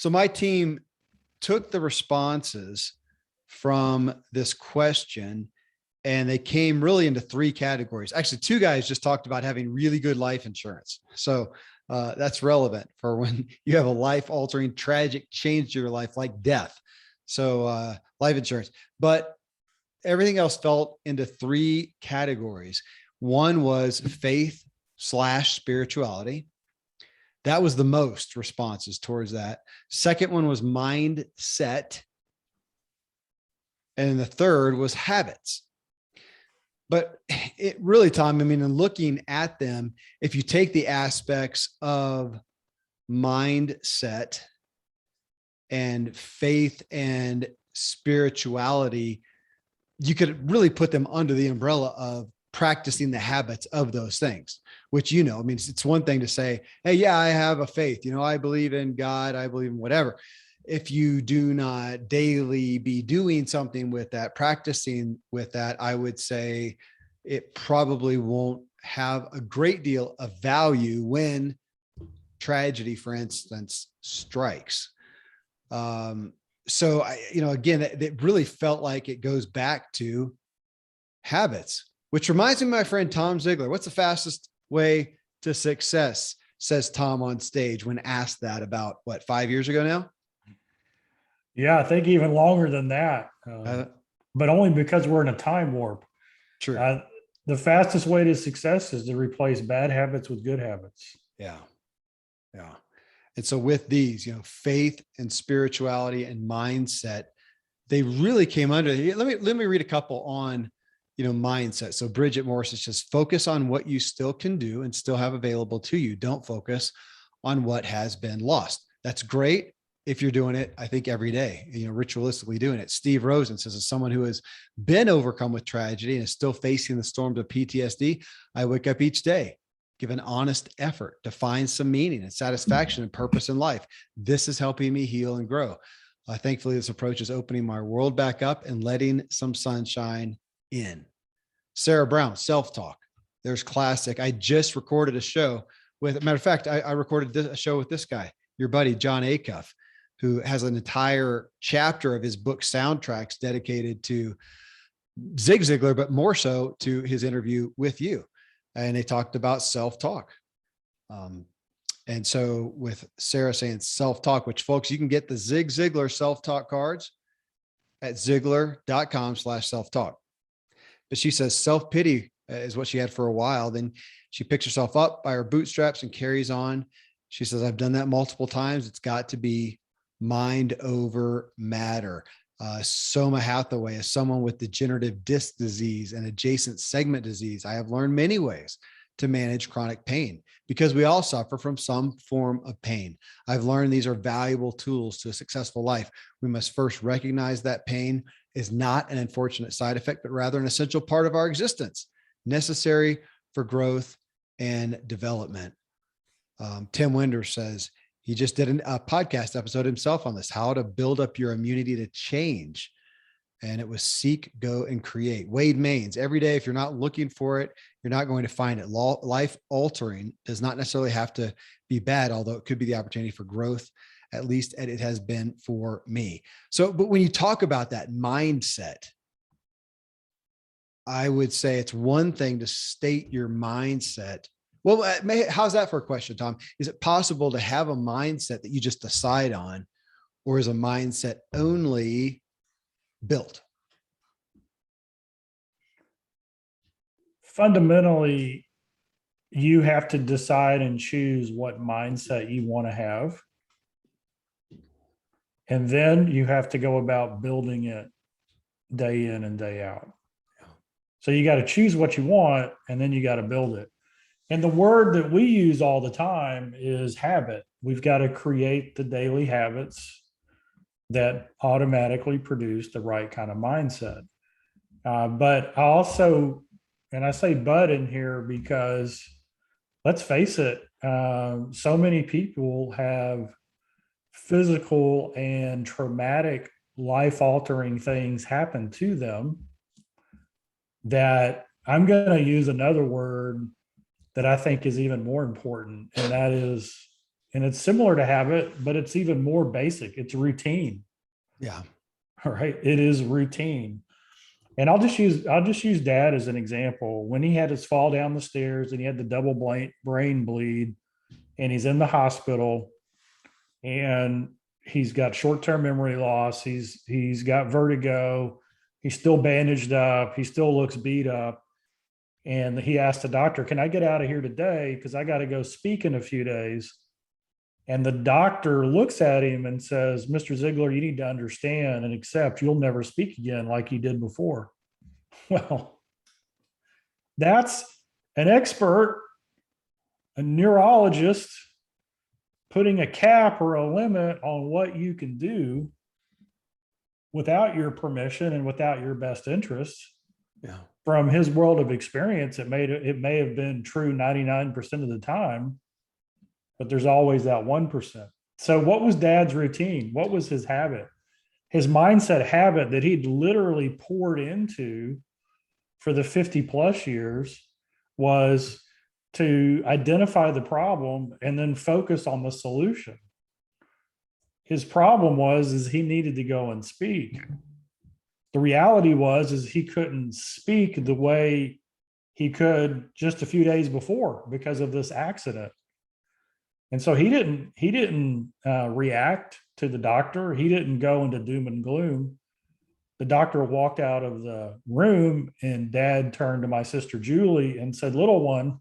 So my team took the responses from this question and they came really into three categories. Actually, two guys just talked about having really good life insurance. So that's relevant for when you have a life altering, tragic change to your life like death. So life insurance, but everything else fell into three categories. One was faith / spirituality. That was the most responses towards that. Second one was mindset. And the third was habits. But it really, Tom, I mean, in looking at them, if you take the aspects of mindset and faith and spirituality, you could really put them under the umbrella of practicing the habits of those things, which, I mean, it's one thing to say, hey, yeah, I have a faith, I believe in God, I believe in whatever. If you do not daily be doing something with that, practicing with that, I would say it probably won't have a great deal of value when tragedy, for instance, strikes. So again, it really felt like it goes back to habits, which reminds me of my friend Tom Ziglar. What's the fastest way to success? Says Tom on stage when asked that about 5 years ago now. Yeah, I think even longer than that, but only because we're in a time warp. True. The fastest way to success is to replace bad habits with good habits. Yeah. And so with these, faith and spirituality and mindset, they really came under. Let me read a couple on, mindset. So Bridget Morris says, focus on what you still can do and still have available to you. Don't focus on what has been lost. That's great if you're doing it, I think, every day, ritualistically doing it. Steve Rosen says, as someone who has been overcome with tragedy and is still facing the storms of PTSD, I wake up each day, give an honest effort to find some meaning and satisfaction and purpose in life. This is helping me heal and grow. Thankfully, this approach is opening my world back up and letting some sunshine in. Sarah Brown, self-talk. There's classic. I just recorded a show with, matter of fact, I recorded a show with this guy, your buddy, John Acuff, who has an entire chapter of his book Soundtracks dedicated to Zig Ziglar, but more so to his interview with you. And they talked about self-talk. And so with Sarah saying self-talk, which folks, you can get the Zig Ziglar self-talk cards at ziglar.com/self-talk. But she says self-pity is what she had for a while. Then she picks herself up by her bootstraps and carries on. She says, I've done that multiple times. It's got to be mind over matter. Soma Hathaway, as someone with degenerative disc disease and adjacent segment disease, I have learned many ways to manage chronic pain because we all suffer from some form of pain. I've learned these are valuable tools to a successful life. We must first recognize that pain is not an unfortunate side effect, but rather an essential part of our existence, necessary for growth and development. Tim Winder says he just did a podcast episode himself on this, how to build up your immunity to change. And it was seek, go, and create. Wade Maines, every day, if you're not looking for it, you're not going to find it. Life altering does not necessarily have to be bad, although it could be the opportunity for growth, at least it has been for me. So, but when you talk about that mindset, I would say it's one thing to state your mindset. Well, how's that for a question, Tom? Is it possible to have a mindset that you just decide on, or is a mindset only built? Fundamentally, you have to decide and choose what mindset you want to have. And then you have to go about building it day in and day out. So you got to choose what you want, and then you got to build it. And the word that we use all the time is habit. We've got to create the daily habits that automatically produce the right kind of mindset. But I also, and I say but in here because let's face it, so many people have physical and traumatic life-altering things happen to them that I'm going to use another word that I think is even more important, and that is and it's similar to habit, but it's even more basic. It's routine. Yeah. All right. It is routine. And I'll just use dad as an example. When he had his fall down the stairs and he had the double brain bleed and he's in the hospital and he's got short-term memory loss, he's got vertigo, he's still bandaged up, he still looks beat up. And he asked the doctor, "Can I get out of here today? Because I got to go speak in a few days." And the doctor looks at him and says, "Mr. Ziglar, you need to understand and accept you'll never speak again like you did before." Well, that's an expert, a neurologist, putting a cap or a limit on what you can do without your permission and without your best interest. Yeah. From his world of experience, it may have been true 99% of the time, but there's always that 1%. So what was dad's routine? What was his habit? His mindset habit that he'd literally poured into for the 50 plus years was to identify the problem and then focus on the solution. His problem is he needed to go and speak. The reality is he couldn't speak the way he could just a few days before because of this accident. And so he didn't react to the doctor. He didn't go into doom and gloom. The doctor walked out of the room and dad turned to my sister Julie and said, "Little one,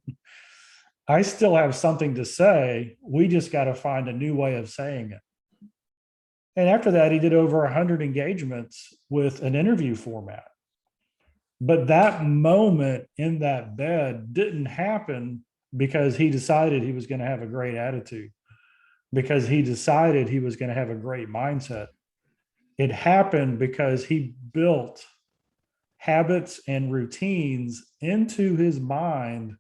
I still have something to say. We just got to find a new way of saying it." And after that, he did over 100 engagements with an interview format. But that moment in that bed didn't happen because he decided he was going to have a great attitude, because he decided he was going to have a great mindset. It happened because he built habits and routines into his mind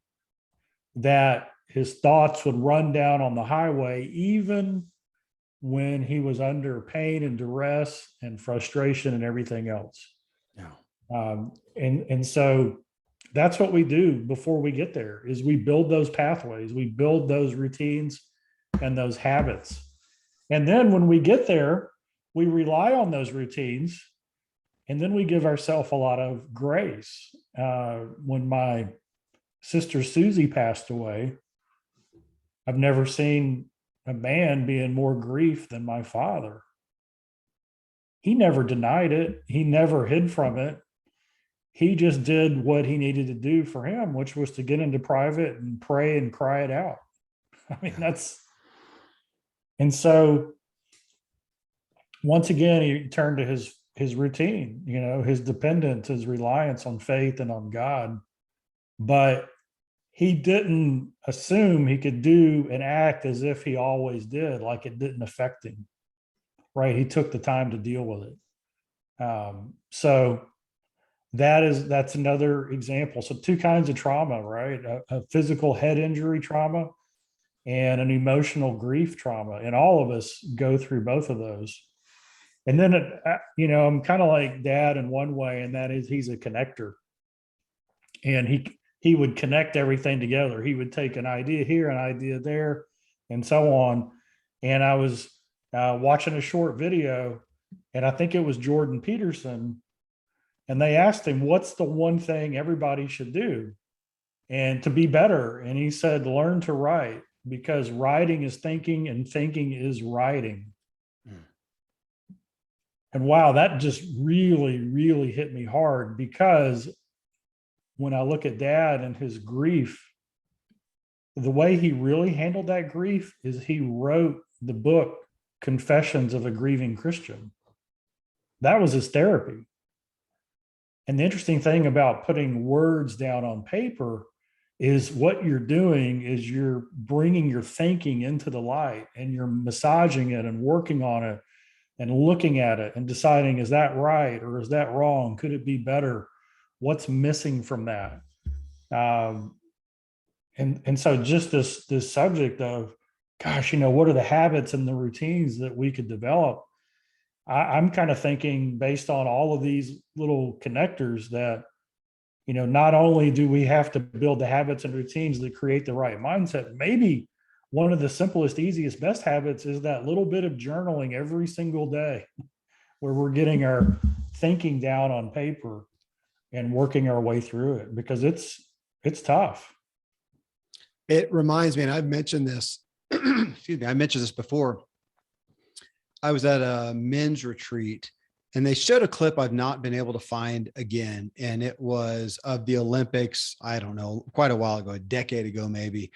that his thoughts would run down on the highway, even when he was under pain and duress and frustration and everything else. Yeah. And so that's what we do before we get there is we build those pathways, we build those routines and those habits. And then when we get there, we rely on those routines and then we give ourselves a lot of grace. When my sister Susie passed away, I've never seen a man be in more grief than my father. He never denied it. He never hid from it. He just did what he needed to do for him, which was to get into private and pray and cry it out. I mean, and so once again, he turned to his routine, his dependence, his reliance on faith and on God. But he didn't assume he could do and act as if he always did, like it didn't affect him, right? He took the time to deal with it. So that's another example. So two kinds of trauma, right? A physical head injury trauma and an emotional grief trauma. And all of us go through both of those. And then, I'm kind of like dad in one way, and that is he's a connector. And he would connect everything together. He would take an idea here, an idea there, and so on. And I was watching a short video, and I think it was Jordan Peterson, and they asked him, "What's the one thing everybody should do and to be better?" And he said, "Learn to write, because writing is thinking and thinking is writing." And wow, that just really, really hit me hard, because when I look at dad and his grief, the way he really handled that grief is he wrote the book Confessions of a Grieving Christian. That was his therapy. And the interesting thing about putting words down on paper is what you're doing is you're bringing your thinking into the light and you're massaging it and working on it and looking at it and deciding, is that right or is that wrong? Could it be better? What's missing from that? And so just this subject of, gosh, what are the habits and the routines that we could develop? I'm kind of thinking, based on all of these little connectors, that not only do we have to build the habits and routines that create the right mindset, maybe one of the simplest, easiest, best habits is that little bit of journaling every single day where we're getting our thinking down on paper and working our way through it, because it's tough. It reminds me, and I've mentioned this, excuse me, I mentioned this before. I was at a men's retreat and they showed a clip I've not been able to find again. And it was of the Olympics, I don't know, quite a while ago, a decade ago, maybe.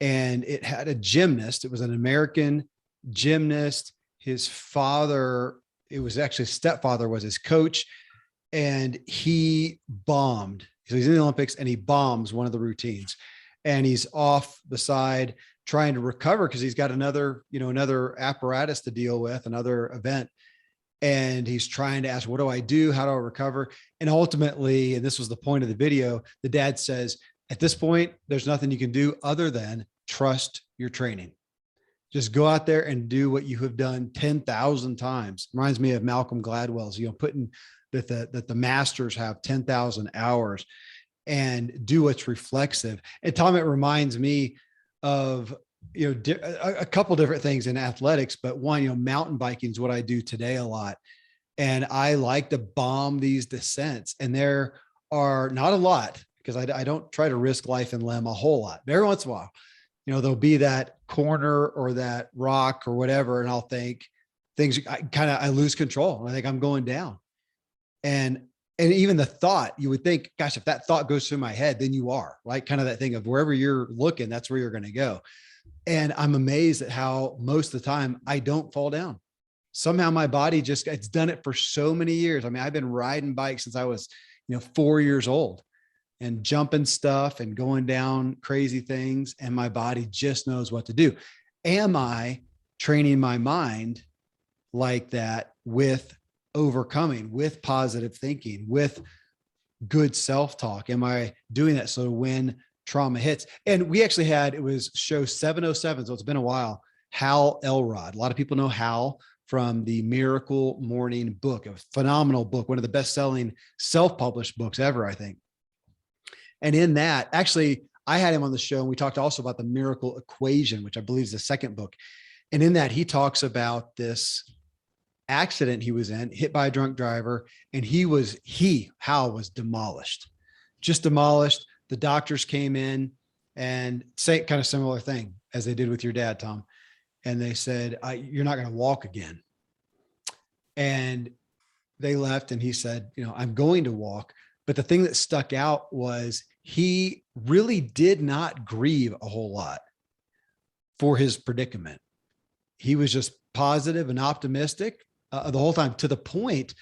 And it had a gymnast. It was an American gymnast. His father, it was actually his stepfather, was his coach. And he bombed. So he's in the Olympics and he bombs one of the routines. And he's off the side trying to recover because he's got another apparatus to deal with, another event. And he's trying to ask, what do I do? How do I recover? And ultimately, and this was the point of the video, the dad says, at this point, there's nothing you can do other than trust your training. Just go out there and do what you have done 10,000 times. Reminds me of Malcolm Gladwell's, putting that the masters have 10,000 hours and do what's reflexive. And Tom, it reminds me of, a couple different things in athletics, but one, mountain biking is what I do today a lot. And I like to bomb these descents, and there are not a lot because I don't try to risk life and limb a whole lot. But every once in a while, there'll be that corner or that rock or whatever. And I'll think I lose control. I think I'm going down. And even the thought, you would think, gosh, if that thought goes through my head, then you are, right? Kind of that thing of wherever you're looking, that's where you're going to go. And I'm amazed at how most of the time I don't fall down. Somehow my body it's done it for so many years. I mean, I've been riding bikes since I was, 4 years old and jumping stuff and going down crazy things. And my body just knows what to do. Am I training my mind like that with overcoming, with positive thinking, with good self-talk? Am I doing that so when trauma hits? And we actually it was show 707, so it's been a while, Hal Elrod. A lot of people know Hal from the Miracle Morning book, a phenomenal book, one of the best-selling self-published books ever, I think. And in that, actually, I had him on the show and we talked also about the Miracle Equation, which I believe is the second book. And in that, he talks about this accident he was in, hit by a drunk driver, and Hal was demolished, just demolished. The doctors came in and say kind of similar thing as they did with your dad, Tom. And they said, you're not going to walk again. And they left and he said, I'm going to walk. But the thing that stuck out was he really did not grieve a whole lot for his predicament. He was just positive and optimistic the whole time, to the point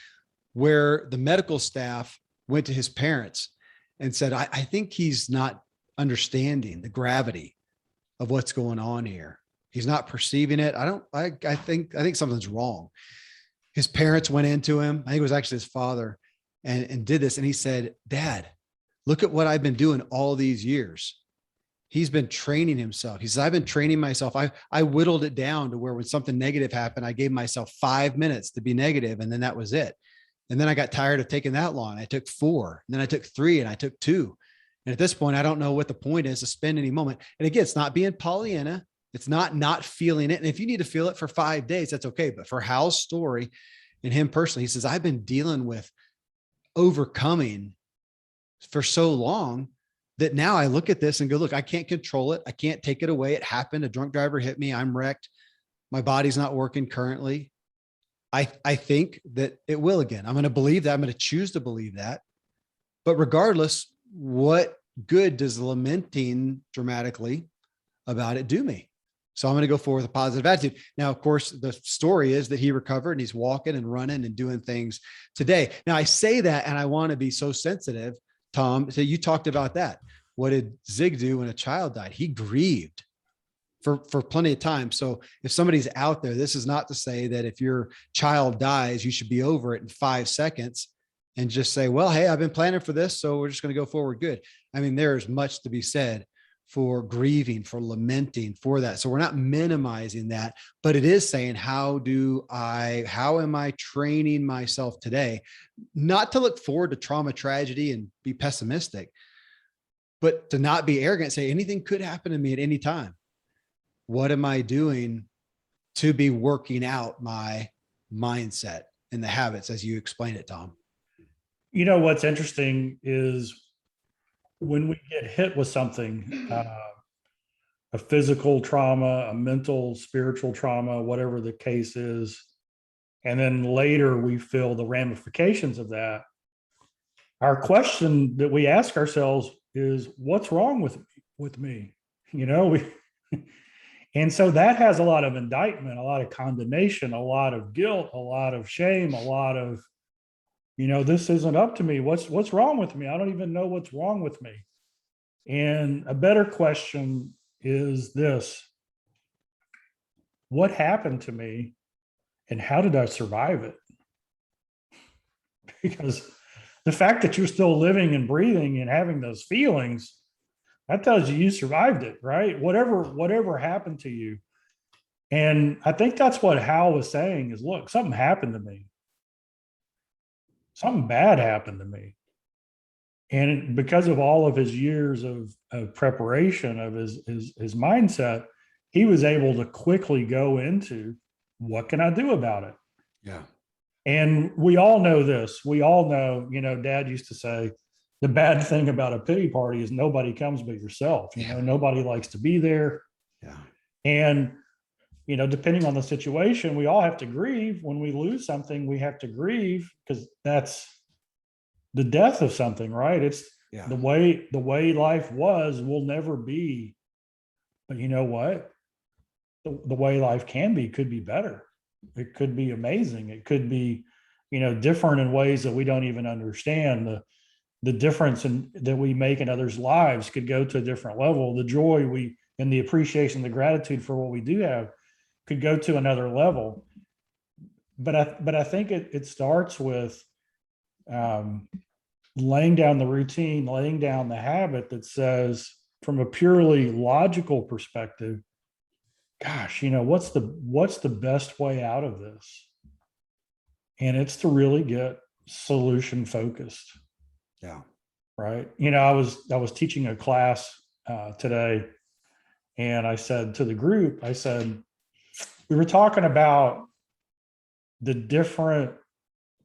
where the medical staff went to his parents and said, I think he's not understanding the gravity of what's going on here. He's not perceiving it. I think something's wrong. His parents went into him. I think it was actually his father and did this. And he said, Dad, look at what I've been doing all these years. He's been training himself. He says, I've been training myself. I whittled it down to where when something negative happened, I gave myself 5 minutes to be negative, and then that was it. And then I got tired of taking that long. I took 4, and then I took 3, and I took 2. And at this point, I don't know what the point is to spend any moment. And again, it's not being Pollyanna. It's not feeling it. And if you need to feel it for 5 days, that's okay. But for Hal's story and him personally, he says, I've been dealing with overcoming for so long that now I look at this and go, look, I can't control it. I can't take it away. It happened. A drunk driver hit me. I'm wrecked. My body's not working currently. I think that it will again. I'm going to believe that. I'm going to choose to believe that. But regardless, what good does lamenting dramatically about it do me? So I'm going to go forward with a positive attitude. Now, of course, the story is that he recovered and he's walking and running and doing things today. Now, I say that, and I want to be so sensitive, Tom. So you talked about that. What did Zig do when a child died? He grieved for plenty of time. So if somebody's out there, this is not to say that if your child dies, you should be over it in 5 seconds and just say, well, hey, I've been planning for this, so we're just going to go forward good. I mean, there's much to be said for grieving, for lamenting, for that. So we're not minimizing that, but it is saying, how am I training myself today, not to look forward to trauma, tragedy, and be pessimistic, but to not be arrogant, say anything could happen to me at any time. what am I doing to be working out my mindset and the habits as you explain it, Tom? You know, what's interesting is when we get hit with something, a physical trauma, a mental, spiritual trauma, whatever the case is, and then later we feel the ramifications of that. Our question that we ask ourselves is, what's wrong with me? You know, and so that has a lot of indictment, a lot of condemnation, a lot of guilt, a lot of shame, a lot of, this isn't up to me. What's wrong with me? I don't even know what's wrong with me. And a better question is this: what happened to me and how did I survive it? Because the fact that you're still living and breathing and having those feelings, that tells you survived it, right? Whatever happened to you. And I think that's what Hal was saying is, look, something happened to me. Something bad happened to me. And because of all of his years of preparation of his mindset, he was able to quickly go into, what can I do about it? Yeah. And we all know this. We all know, Dad used to say, the bad thing about a pity party is nobody comes but yourself. Nobody likes to be there. Yeah. And, depending on the situation, we all have to grieve. When we lose something, we have to grieve because that's the death of something, right? It's the way life was will never be. But you know what? The way life can be could be better. It could be amazing. It could be, different in ways that we don't even understand. The difference that we make in others' lives could go to a different level. The joy and the appreciation, the gratitude for what we do have could go to another level. But I think it starts with laying down the routine, laying down the habit that says, from a purely logical perspective, gosh, what's the best way out of this? And it's to really get solution focused. Yeah. Right. I was teaching a class today, and I said to the group, we were talking about the different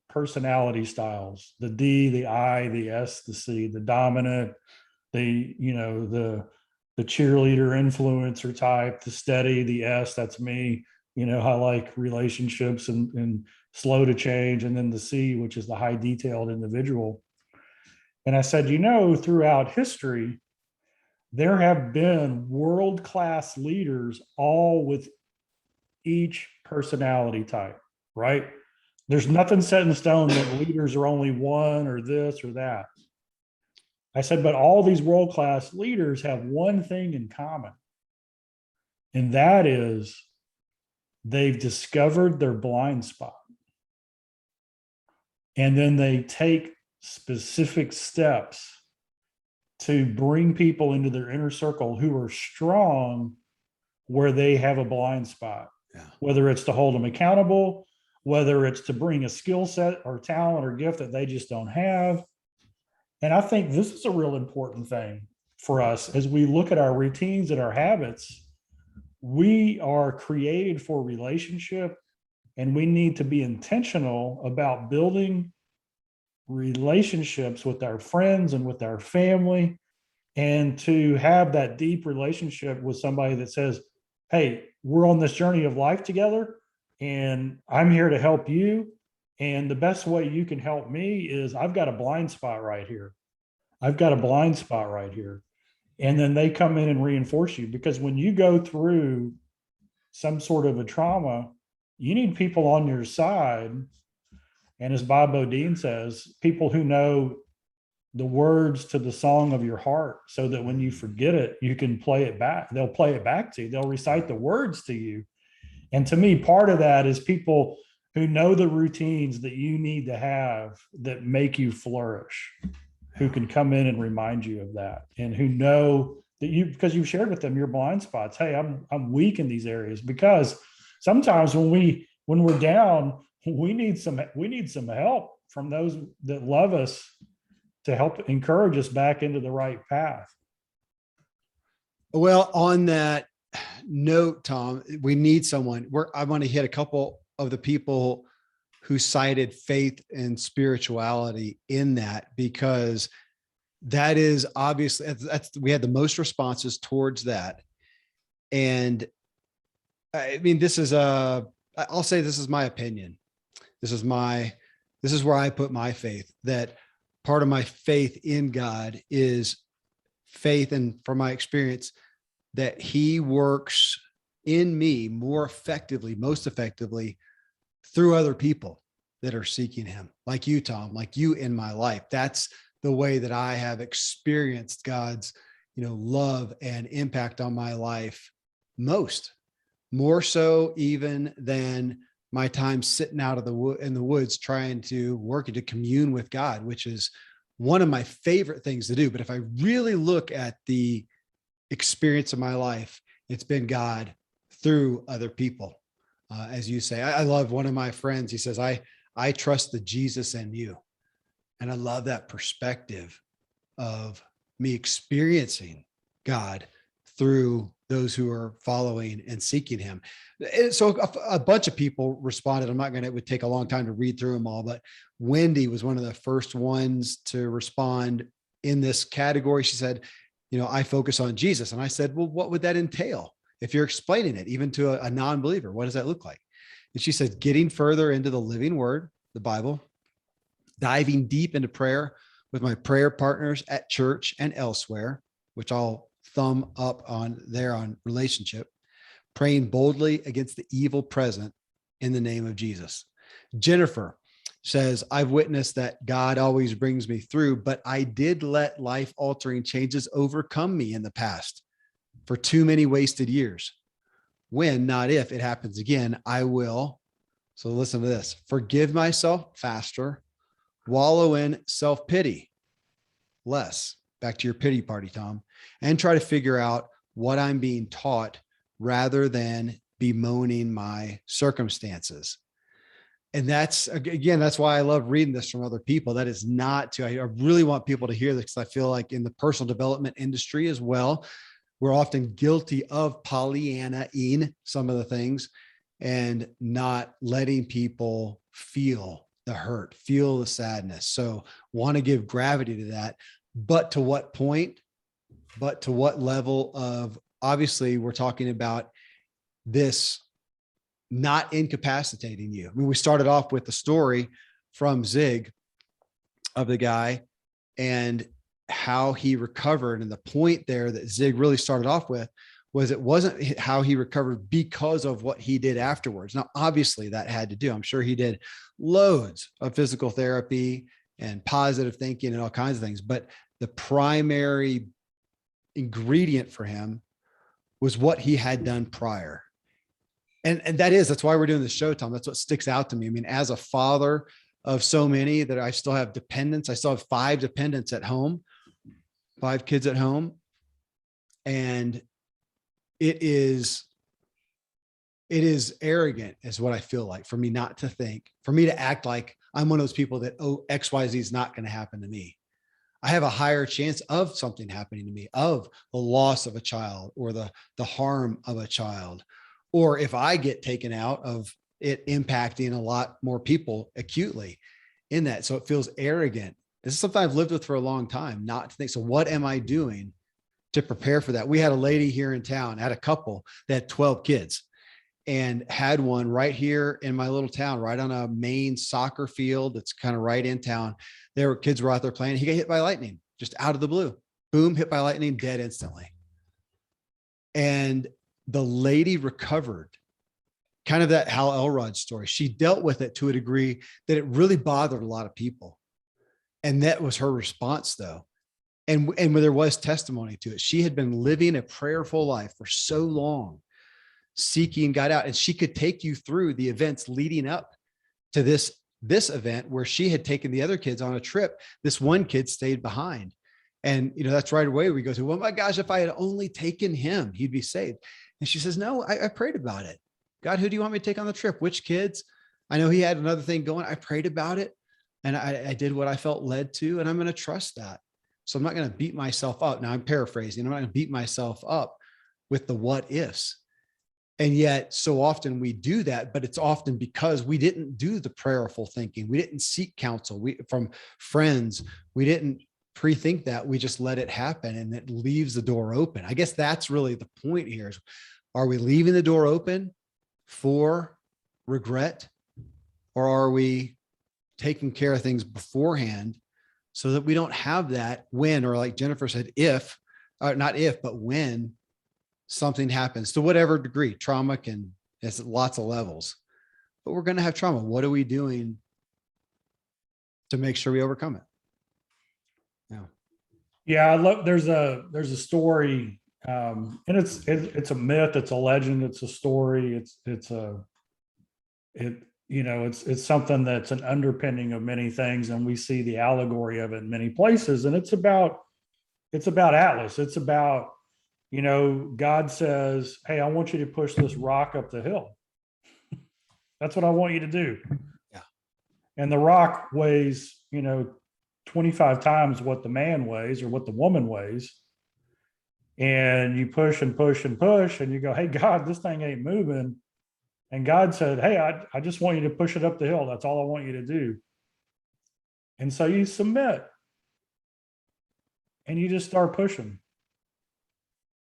personality styles, the D, the I, the S, the C, the dominant, the cheerleader influencer type, the steady, the S, that's me. I like relationships and slow to change. And then the C, which is the high detailed individual. And I said, throughout history, there have been world-class leaders, all with each personality type, right? There's nothing set in stone that leaders are only one or this or that. I said, but all these world-class leaders have one thing in common. And that is they've discovered their blind spot. And then they take specific steps to bring people into their inner circle who are strong where they have a blind spot. Yeah. Whether it's to hold them accountable, whether it's to bring a skill set or talent or gift that they just don't have. And I think this is a real important thing for us as we look at our routines and our habits. We are created for relationship, and we need to be intentional about building relationships with our friends and with our family, and to have that deep relationship with somebody that says, hey, we're on this journey of life together and I'm here to help you. And the best way you can help me is I've got a blind spot right here. I've got a blind spot right here. And then they come in and reinforce you, because when you go through some sort of a trauma, you need people on your side. And as Bob Bodine says, people who know the words to the song of your heart, so that when you forget it, you can play it back. They'll play it back to you. They'll recite the words to you. And to me, part of that is people who know the routines that you need to have that make you flourish, who can come in and remind you of that, and who know that because you've shared with them your blind spots. Hey, I'm weak in these areas, because sometimes when we're down, we need some help from those that love us to help encourage us back into the right path. Well, on that, no, Tom, we need someone. I want to hit a couple of the people who cited faith and spirituality in that, because that is obviously we had the most responses towards that. And I mean, I'll say this is my opinion. This is where I put my faith, that part of my faith in God is faith. And from my experience, that he works in me most effectively through other people that are seeking him, like you, Tom, like you in my life. That's the way that I have experienced God's, love and impact on my life more so even than my time sitting out in the woods trying to work to commune with God, which is one of my favorite things to do. But if I really look at the experience of my life, it's been God through other people. As you say, I love one of my friends. He says, I trust the Jesus in you. And I love that perspective of me experiencing God through those who are following and seeking him. And so a bunch of people responded. It would take a long time to read through them all, but Wendy was one of the first ones to respond in this category. She said, I focus on Jesus. And I said, well, what would that entail? If you're explaining it, even to a non-believer, what does that look like? And she said, getting further into the living word, the Bible, diving deep into prayer with my prayer partners at church and elsewhere, which I'll thumb up on there on relationship, praying boldly against the evil present in the name of Jesus. Jennifer says, I've witnessed that God always brings me through, but I did let life-altering changes overcome me in the past for too many wasted years. When, not if, it happens again, I will. So listen to this. Forgive myself faster, wallow in self-pity less. Back to your pity party, Tom, and try to figure out what I'm being taught rather than bemoaning my circumstances. And that's why I love reading this from other people. That is not I really want people to hear this, because I feel like in the personal development industry as well, we're often guilty of Pollyanna-ing some of the things and not letting people feel the hurt, feel the sadness. So want to give gravity to that. But to what point? But to what level of, obviously, we're talking about this not incapacitating you. I mean, we started off with the story from Zig of the guy and how he recovered. And the point there that Zig really started off with was it wasn't how he recovered because of what he did afterwards. Now, obviously that had to do, I'm sure he did loads of physical therapy and positive thinking and all kinds of things. But the primary ingredient for him was what he had done prior. And that's why we're doing this show, Tom. That's what sticks out to me. I mean, as a father of so many that I still have dependents, I still have 5 dependents at home, 5 kids at home. And it is arrogant is what I feel like, for me not to think, for me to act like I'm one of those people that, XYZ is not going to happen to me. I have a higher chance of something happening to me, of the loss of a child or the harm of a child. Or if I get taken out, of it impacting a lot more people acutely in that. So it feels arrogant. This is something I've lived with for a long time, not to think, so what am I doing to prepare for that? We had a lady here in town, had a couple that had 12 kids, and had one right here in my little town, right on a main soccer field that's kind of right in town. Kids were out there playing. He got hit by lightning just out of the blue. Boom, hit by lightning, dead instantly. And the lady recovered. Kind of that Hal Elrod story. She dealt with it to a degree that it really bothered a lot of people. And that was her response, though. And when there was testimony to it, she had been living a prayerful life for so long, seeking God out. And she could take you through the events leading up to this event where she had taken the other kids on a trip. This one kid stayed behind. And, that's right away we go to, well, my gosh, if I had only taken him, he'd be saved. And she says, no, I prayed about it. God, who do you want me to take on the trip? Which kids? I know he had another thing going. I prayed about it and I did what I felt led to, and I'm going to trust that. So I'm not going to beat myself up. Now I'm paraphrasing. I'm not going to beat myself up, with the what ifs. And yet so often we do that, but it's often because we didn't do the prayerful thinking. We didn't seek counsel from friends. We didn't pre-think that. We just let it happen, and it leaves the door open. I guess that's really the point here is, are we leaving the door open for regret, or are we taking care of things beforehand so that we don't have that when, or like Jennifer said, if, or not if, but when something happens to whatever degree. Trauma can, it's lots of levels, but we're going to have trauma. What are we doing to make sure we overcome it? Yeah. Yeah, I love. There's a story, and it's a myth, it's a legend, it's a story, it's something that's an underpinning of many things, and we see the allegory of it in many places. And it's about Atlas. It's about, God says, "Hey, I want you to push this rock up the hill. That's what I want you to do." Yeah. And the rock weighs, 25 times what the man weighs or what the woman weighs. And you push and push and push, and you go, "Hey, God, this thing ain't moving." And God said, "Hey, I just want you to push it up the hill. That's all I want you to do." And so you submit and you just start pushing.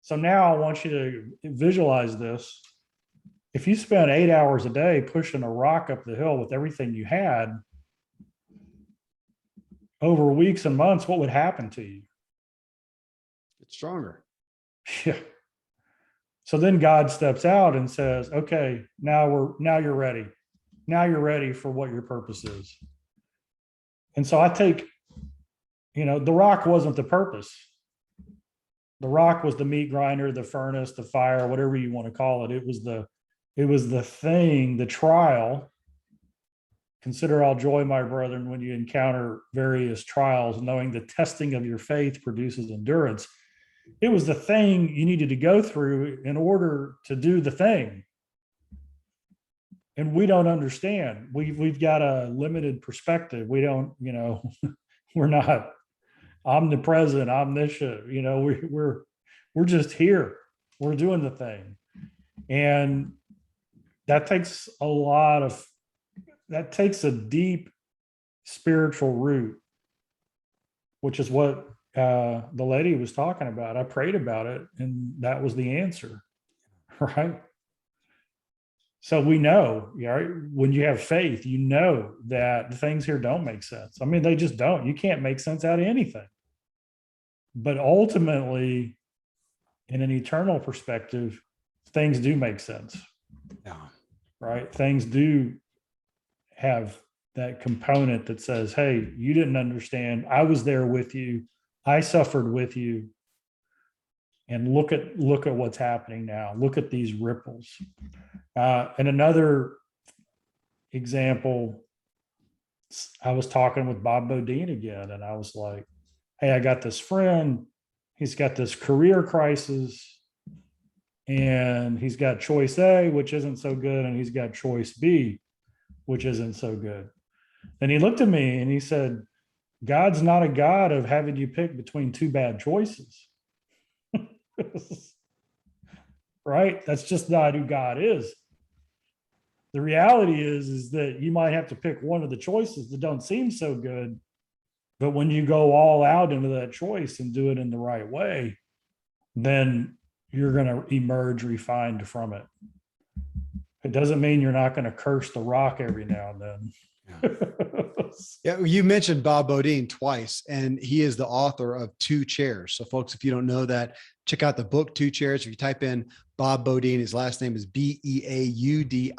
So now I want you to visualize this. If you spent 8 hours a day pushing a rock up the hill with everything you had, over weeks and months, what would happen to you? It's stronger. Yeah. So then God steps out and says, "Okay, now you're ready. Now you're ready for what your purpose is." And so I take, the rock wasn't the purpose. The rock was the meat grinder, the furnace, the fire, whatever you want to call it. It was the thing, the trial. "Consider all joy, my brethren, when you encounter various trials, knowing the testing of your faith produces endurance." It was the thing you needed to go through in order to do the thing. And we don't understand. We've got a limited perspective. We don't, we're not omnipresent, omniscient. We're just here. We're doing the thing. And that takes a deep spiritual root, which is what the lady was talking about. I prayed about it, and that was the answer, right? So we know, when you have faith, that the things here don't make sense. I mean, they just don't. You can't make sense out of anything. But ultimately, in an eternal perspective, things do make sense. Yeah. Right? Things do have that component that says, "Hey, you didn't understand. I was there with you. I suffered with you. And look at what's happening now. Look at these ripples." And another example, I was talking with Bob Bodine again, and I was like, "Hey, I got this friend. He's got this career crisis, and he's got choice A, which isn't so good, and he's got choice B, which isn't so good." And he looked at me and he said, "God's not a God of having you pick between two bad choices." Right? That's just not who God is. The reality is that you might have to pick one of the choices that don't seem so good, but when you go all out into that choice and do it in the right way, then you're going to emerge refined from it. It doesn't mean you're not going to curse the rock every now and then. Yeah, you mentioned Bob Bodine twice, and he is the author of Two Chairs. So folks, if you don't know that, check out the book, Two Chairs. If you type in Bob Bodine, his last name is Beaudine.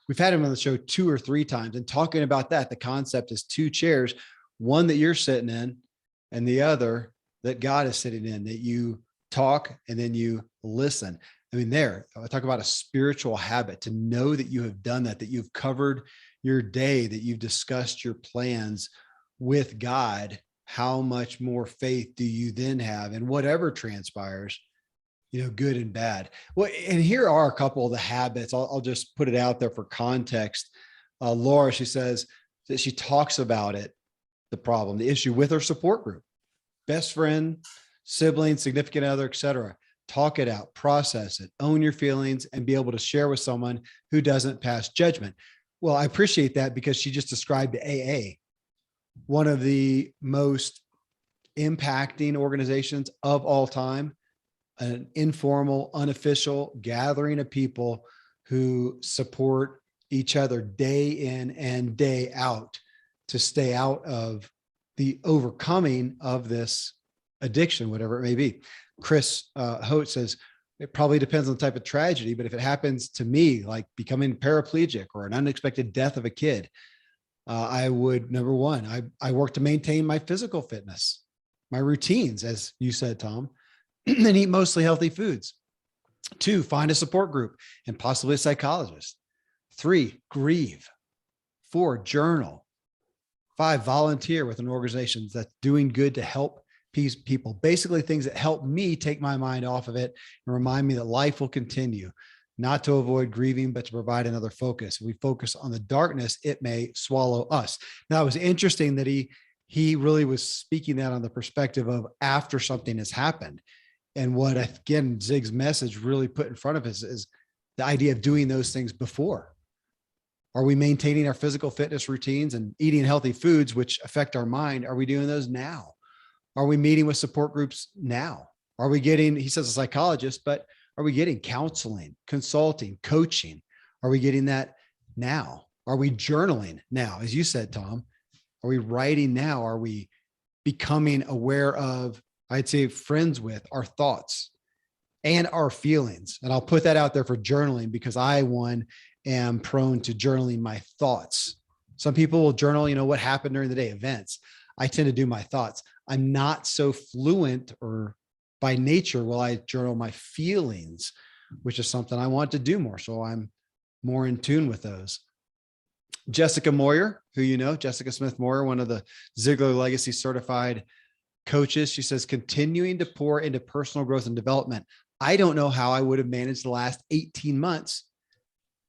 We've had him on the show 2 or 3 times, and talking about that, the concept is 2 chairs, one that you're sitting in and the other that God is sitting in, that you talk and then you listen. I mean, I talk about a spiritual habit, to know that you have done that you've covered your day, that you've discussed your plans with God. How much more faith do you then have in whatever transpires, good and bad? Well, and here are a couple of the habits. I'll just put it out there for context. Laura, she says that she talks about it, the problem, the issue, with her support group, best friend, sibling, significant other, etc. talk it out, process it, own your feelings, and be able to share with someone who doesn't pass judgment. Well, I appreciate that because she just described AA, one of the most impacting organizations of all time, an informal, unofficial gathering of people who support each other day in and day out to stay out of the overcoming of this addiction, whatever it may be. Chris Hote says, it probably depends on the type of tragedy, but if it happens to me, like becoming paraplegic or an unexpected death of a kid, I would, number one, I work to maintain my physical fitness, my routines, as you said, Tom, and eat mostly healthy foods. 2, find a support group and possibly a psychologist. 3, grieve. 4, journal. 5, volunteer with an organization that's doing good to help people. Basically, things that help me take my mind off of it and remind me that life will continue, not to avoid grieving, but to provide another focus. If we focus on the darkness, it may swallow us. Now, it was interesting that he really was speaking that on the perspective of after something has happened. And what, again, Zig's message really put in front of us is the idea of doing those things before. Are we maintaining our physical fitness routines and eating healthy foods, which affect our mind? Are we doing those now? Are we meeting with support groups now? Are we getting, he says a psychologist, but are we getting counseling, consulting, coaching? Are we getting that now? Are we journaling now? As you said, Tom, are we writing now? Are we becoming aware of, I'd say, friends with our thoughts and our feelings? And I'll put that out there for journaling because I, one, am prone to journaling my thoughts. Some people will journal, what happened during the day, events. I tend to do my thoughts. I'm not so fluent, or by nature will I journal my feelings, which is something I want to do more. So I'm more in tune with those. Jessica Moyer, who Jessica Smith Moyer, one of the Ziglar Legacy certified coaches. She says, continuing to pour into personal growth and development. I don't know how I would have managed the last 18 months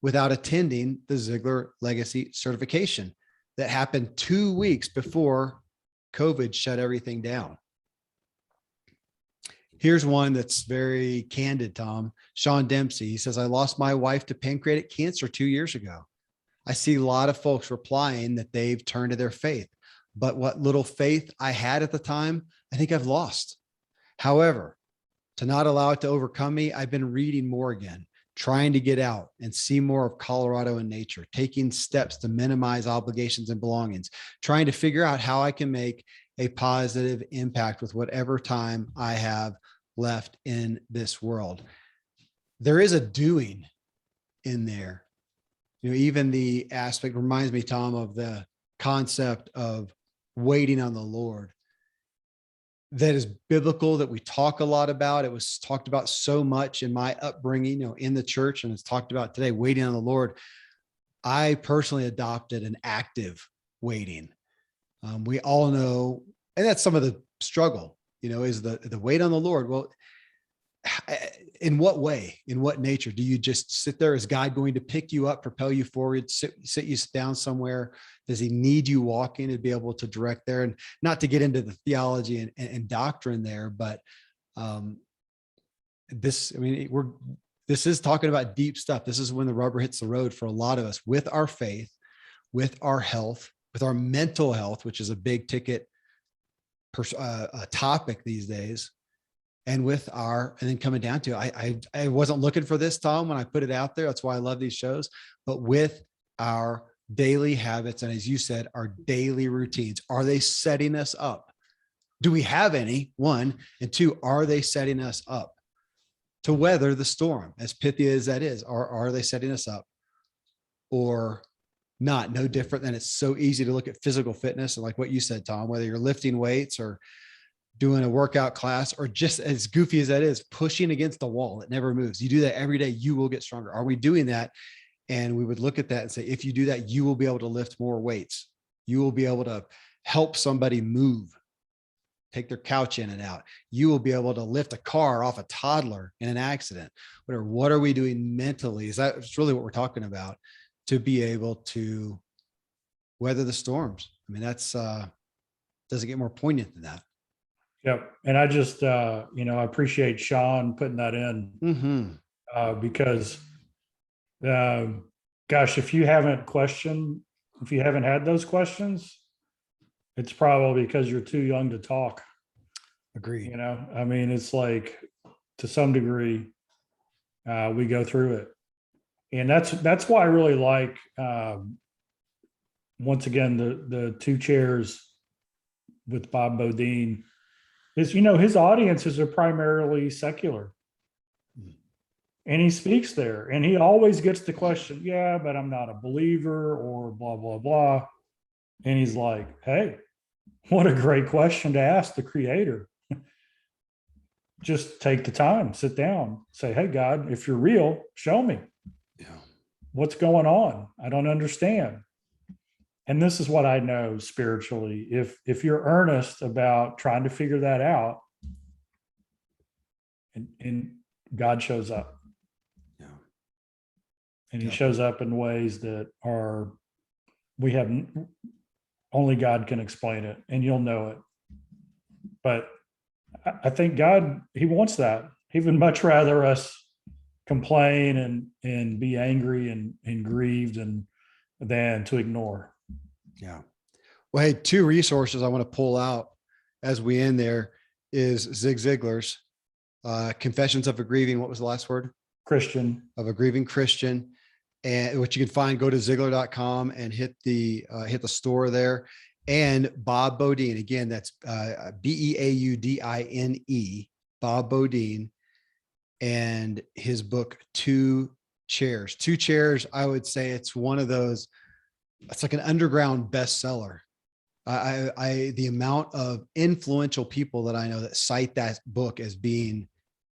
without attending the Ziglar Legacy certification that happened 2 weeks before COVID shut everything down. Here's one that's very candid, Tom. Sean Dempsey, he says, I lost my wife to pancreatic cancer 2 years ago. I see a lot of folks replying that they've turned to their faith, but what little faith I had at the time, I think I've lost. However, to not allow it to overcome me, I've been reading more again, trying to get out and see more of Colorado in nature, taking steps to minimize obligations and belongings, trying to figure out how I can make a positive impact with whatever time I have left in this world. There is a doing in there. Even the aspect reminds me, Tom, of the concept of waiting on the Lord. That is biblical, that we talk a lot about. It was talked about so much in my upbringing, in the church, and it's talked about today, waiting on the Lord. I personally adopted an active waiting. We all know, and that's some of the struggle, is the wait on the Lord. Well, in what way, in what nature? Do you just sit there? Is God going to pick you up, propel you forward, sit you down somewhere? Does he need you walking to be able to direct there? And not to get into the theology and doctrine there, but this is talking about deep stuff. This is when the rubber hits the road for a lot of us with our faith, with our health, with our mental health, which is a big ticket topic these days. And then coming down to, I wasn't looking for this, Tom, when I put it out there. That's why I love these shows. But with our daily habits, and as you said, our daily routines, are they setting us up? Do we have any? 1, and 2, are they setting us up to weather the storm? As pithy as that is, are they setting us up or not? No different than it's so easy to look at physical fitness and like what you said, Tom, whether you're lifting weights or doing a workout class, or just as goofy as that is, pushing against the wall. It never moves. You do that every day, you will get stronger. Are we doing that? And we would look at that and say, if you do that, you will be able to lift more weights. You will be able to help somebody move, take their couch in and out. You will be able to lift a car off a toddler in an accident. Whatever. What are we doing mentally? That's really what we're talking about, to be able to weather the storms. I mean, that's doesn't get more poignant than that. Yep. And I just, I appreciate Sean putting that in, because, gosh, if you haven't had those questions, it's probably because you're too young to talk. Agreed. I mean, it's like, to some degree, we go through it. And that's why I really like, once again, the two chairs with Bob Bodine is, his audiences are primarily secular. And he speaks there and he always gets the question, yeah, but I'm not a believer or blah, blah, blah. And he's like, hey, what a great question to ask the creator. Just take the time, sit down, say, hey, God, if you're real, show me. Yeah. What's going on? I don't understand. And this is what I know spiritually. If you're earnest about trying to figure that out, and God shows up. Yeah. And he shows up in ways that only God can explain it, and you'll know it. But I think God, he wants that. He would much rather us complain and be angry and grieved than to ignore. Yeah. Well, hey, two resources I want to pull out as we end there is Zig Ziglar's Confessions of a Grieving. What was the last word? Christian. Of a Grieving Christian. And what you can find, go to Ziglar.com and hit the store there. And Bob Bodine, again, that's Beaudine, Bob Bodine, and his book, Two Chairs. Two Chairs, I would say it's one of those, it's like an underground bestseller. The amount of influential people that I know that cite that book as being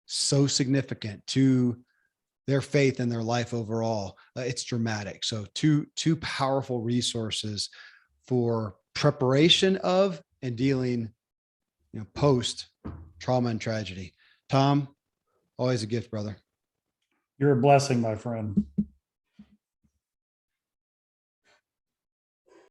so significant to their faith and their life overall, it's dramatic. So two powerful resources for preparation of and dealing, post trauma and tragedy. Tom, always a gift, brother. You're a blessing, my friend.